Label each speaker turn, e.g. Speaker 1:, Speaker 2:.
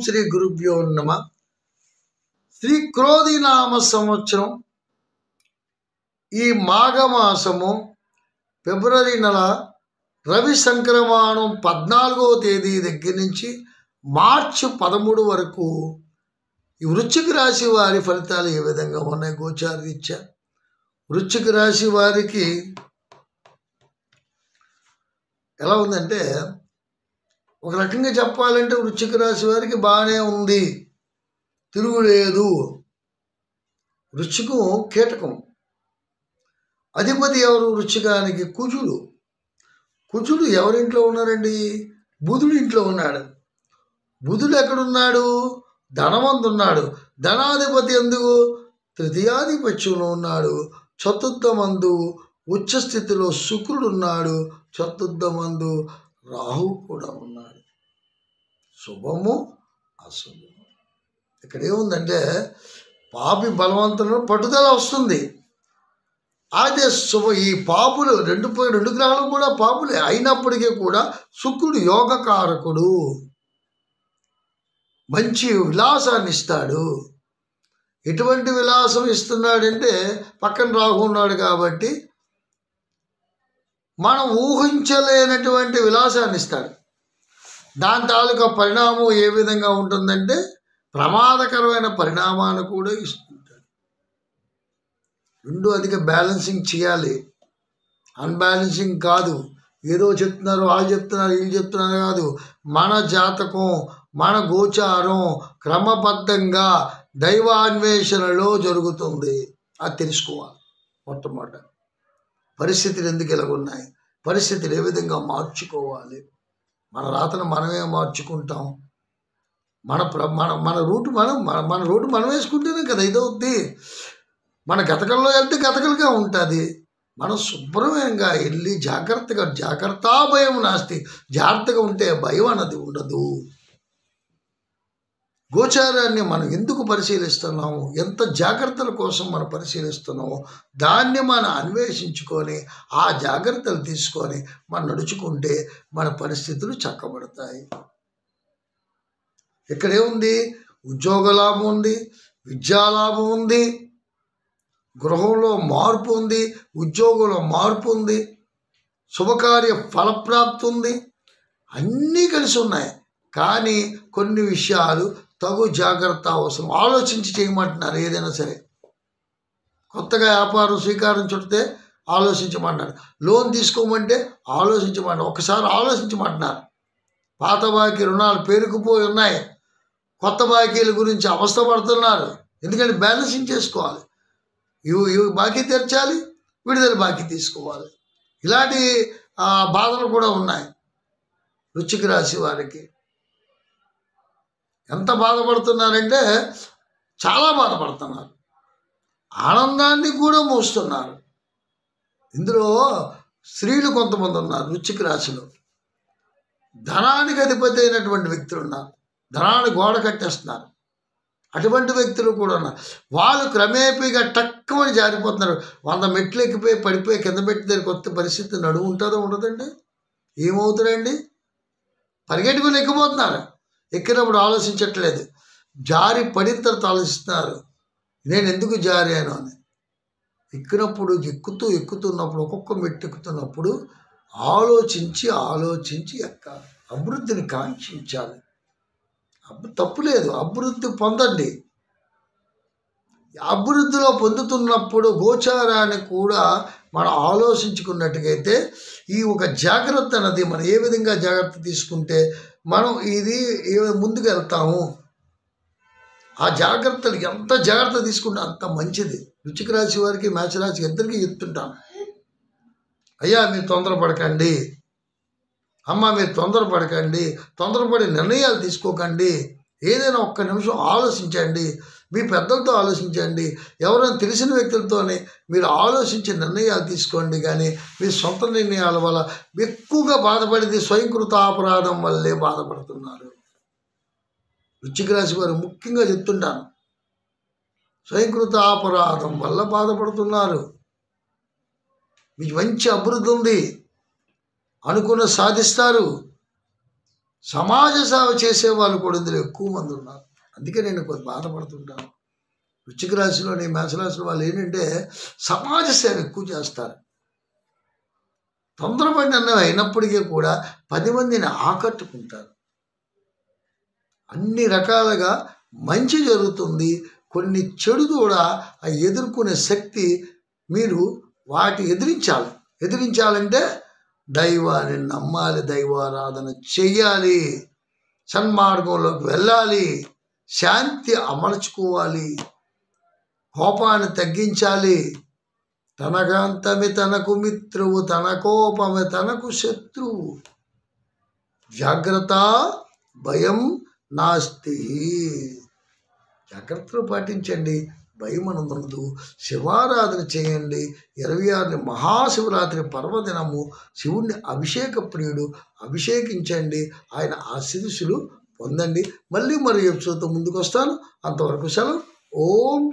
Speaker 1: శ్రీ గురుభ్యో నమ. శ్రీ క్రోధినామ సంవత్సరం ఈ మాఘమాసము ఫిబ్రవరి నెల రవి సంక్రమణం 14వ తేదీ దగ్గర నుంచి మార్చి 13 వరకు ఈ వృశ్చిక రాశి వారి ఫలితాలు ఏ విధంగా ఉన్నాయి గోచార రీత్యా. వృశ్చిక రాశి వారికి ఎలా ఉందంటే, ఒక రకంగా చెప్పాలంటే వృశ్చిక రాశి వారికి బాగానే ఉంది, తిరుగులేదు. వృశ్చికం కీటకం, అధిపతి ఎవరు వృశ్చికానికి? కుజుడు. కుజుడు ఎవరింట్లో ఉన్నారండి? బుధుడి ఇంట్లో ఉన్నాడు. బుధుడు ఎక్కడున్నాడు? ధనమందున్నాడు. ధనాధిపతి ఎందుకు? తృతీయాధిపత్యంలో ఉన్నాడు. చతుర్థమందు ఉచ్చస్థితిలో శుక్రుడు ఉన్నాడు. చతుర్థమందు రాహు కూడా ఉన్నాడు. శుభము అశుభము. ఇక్కడ ఏముందంటే, పాపి బలవంతులను పట్టుదల వస్తుంది. అయితే ఈ పాపులు రెండు గ్రహాలు కూడా పాపులే అయినప్పటికీ కూడా శుక్రుడు యోగకారకుడు, మంచి విలాసాన్ని ఇస్తాడు. ఎటువంటి విలాసం ఇస్తున్నాడంటే, పక్కన రాహు ఉన్నాడు కాబట్టి మనం ఊహించలేనటువంటి విలాసాన్ని ఇస్తాడు. దాని తాలూకా పరిణామం ఏ విధంగా ఉంటుందంటే, ప్రమాదకరమైన పరిణామాన్ని కూడా ఇస్తుంటాడు. రెండు అధిక బ్యాలెన్సింగ్ చేయాలి, అన్బ్యాలెన్సింగ్ కాదు. ఏదో చెప్తున్నారు, వాళ్ళు చెప్తున్నారు, వీళ్ళు చెప్తున్నారు కాదు. మన జాతకం, మన గోచారం క్రమబద్ధంగా దైవాన్వేషణలో జరుగుతుంది. అది తెలుసుకోవాలి. మొట్టమొదట పరిస్థితులు ఎందుకు ఎలాగున్నాయి, పరిస్థితులు ఏ విధంగా మార్చుకోవాలి. మన రాతను మనమే మార్చుకుంటాం. మన రూటు మన రూటు మనం వేసుకుంటేనే కదా ఇదవుద్ది. మన గతకంలో వెళ్తే గతకలుగా ఉంటుంది. మనం శుభ్రంగా వెళ్ళి జాగ్రత్త భయం నాస్తి, జాగ్రత్తగా ఉంటే భయం అన్నది ఉండదు. గోచారాన్ని మనం ఎందుకు పరిశీలిస్తున్నాము, ఎంత జాగ్రత్తల కోసం మనం పరిశీలిస్తున్నామో దాన్ని మనం అన్వేషించుకొని ఆ జాగ్రత్తలు తీసుకొని మనం నడుచుకుంటే మన పరిస్థితులు చక్కబడతాయి. ఇక్కడేముంది? ఉద్యోగ లాభం ఉంది, విద్యాలాభం ఉంది, గృహంలో మార్పు ఉంది, ఉద్యోగంలో మార్పు ఉంది, శుభకార్య ఫలప్రాప్తి ఉంది. అన్నీ కలిసి ఉన్నాయి. కానీ కొన్ని విషయాలు తగు జాగ్రత్త అవసరం. ఆలోచించి చేయమంటున్నారు. ఏదైనా సరే కొత్తగా వ్యాపారం శ్రీకారం చుడితే ఆలోచించమంటున్నారు. లోన్ తీసుకోమంటే ఆలోచించమంటారు. ఒకసారి ఆలోచించమంటున్నారు. పాత బాకీ రుణాలు పేరుకుపోయి ఉన్నాయి. కొత్త బాకీల గురించి అవస్థపడుతున్నారు. ఎందుకంటే బ్యాలెన్సింగ్ చేసుకోవాలి. ఇవి బాకీ తెరచాలి, విడుదల బాకీ తీసుకోవాలి. ఇలాంటి బాధలు కూడా ఉన్నాయి వృశ్చిక రాశి వారికి. ఎంత బాధపడుతున్నారంటే చాలా బాధపడుతున్నారు. ఆనందాన్ని కూడా మోస్తున్నారు. ఇందులో స్త్రీలు కొంతమంది ఉన్నారు వృశ్చిక రాశిలో. ధనానికి అధిపతి అయినటువంటి వ్యక్తులు ఉన్నారు. ధనాన్ని గోడ కట్టేస్తున్నారు. అటువంటి వ్యక్తులు కూడా ఉన్నారు. వాళ్ళు క్రమేపీగా టక్కుమని జారిపోతున్నారు. 100 మెట్లు ఎక్కిపోయి పడిపోయి కింద పెట్టి దగ్గరికి వస్తే పరిస్థితి నడువు ఉంటుందో ఉండదండి? ఏమవుతారండి? పరిగెట్టుకుని ఎక్కిపోతున్నారు. ఎక్కినప్పుడు ఆలోచించట్లేదు. జారి పడిన తర్వాత ఆలోచిస్తున్నారు, నేను ఎందుకు జారాను అని. ఎక్కినప్పుడు ఎక్కుతున్నప్పుడు ఒక్కొక్క మెట్టు ఎక్కుతున్నప్పుడు ఆలోచించి ఎక్కాలి. అభివృద్ధిని కాంక్షించాలి. తప్పులేదు, అభివృద్ధి పొందండి. అభివృద్ధిలో పొందుతున్నప్పుడు గోచారాన్ని కూడా మనం ఆలోచించుకున్నట్టుగైతే ఈ ఒక జాగ్రత్త అన్నది మనం ఏ విధంగా జాగ్రత్త తీసుకుంటే మనం ముందుకు వెళ్తాము. ఆ జాగ్రత్తలు ఎంత జాగ్రత్త తీసుకుంటే అంత మంచిది. వృశ్చిక రాశి వారికి, మేష రాశి ఇద్దరికి చెప్తుంటాను, అయ్యా మీరు తొందరపడకండి, అమ్మ మీరు తొందరపడకండి, తొందరపడి నిర్ణయాలు తీసుకోకండి. ఏదైనా ఒక్క నిమిషం ఆలోచించండి. మీ పెద్దలతో ఆలోచించండి. ఎవరైనా తెలిసిన వ్యక్తులతోనే మీరు ఆలోచించి నిర్ణయాలు తీసుకోండి. కానీ మీ సొంత నిర్ణయాల వల్ల ఎక్కువగా బాధపడేది స్వయంకృత అపరాధం వల్లే బాధపడుతున్నారు. వృశ్చిక రాశి వారు ముఖ్యంగా చెప్తుంటాను, స్వయంకృత అపరాధం వల్ల బాధపడుతున్నారు. మీకు మంచి అభివృద్ధి ఉంది, అనుకున్న సాధిస్తారు. సమాజ సేవ చేసే వాళ్ళు కూడా ఇందులో ఎక్కువ మంది ఉన్నారు. అందుకే నేను కొంచెం బాధపడుతుంటాను. వృశ్చిక రాశిలోని మేషరాశిలో వాళ్ళు ఏంటంటే సమాజ సేవ ఎక్కువ చేస్తారు. తొందరపడి అన్నవి అయినప్పటికీ కూడా 10 మందిని ఆకట్టుకుంటారు. అన్ని రకాలుగా మంచి జరుగుతుంది. కొన్ని చెడు కూడా ఎదుర్కొనే శక్తి మీరు వాటి ఎదిరించాలంటే దైవాన్ని నమ్మాలి, దైవారాధన చెయ్యాలి, సన్మార్గంలోకి వెళ్ళాలి, శాంతి అమర్చుకోవాలి, కోపాన్ని తగ్గించాలి. తనకాంతమే తనకు మిత్రువు, తన కోపమే తనకు శత్రువు. జాగ్రత్త, భయం నాస్తి. జాగ్రత్తలు పాటించండి, భయం ఉండదు. శివారాధన చేయండి. 26ని మహాశివరాత్రి పర్వదినము. శివుణ్ణి అభిషేక ప్రియుడు, అభిషేకించండి. ఆయన ఆశీస్సులు పొందండి. మళ్ళీ ఎపిసోడ్తో ముందుకు వస్తాను. అంతవరకు సెలవు. ఓం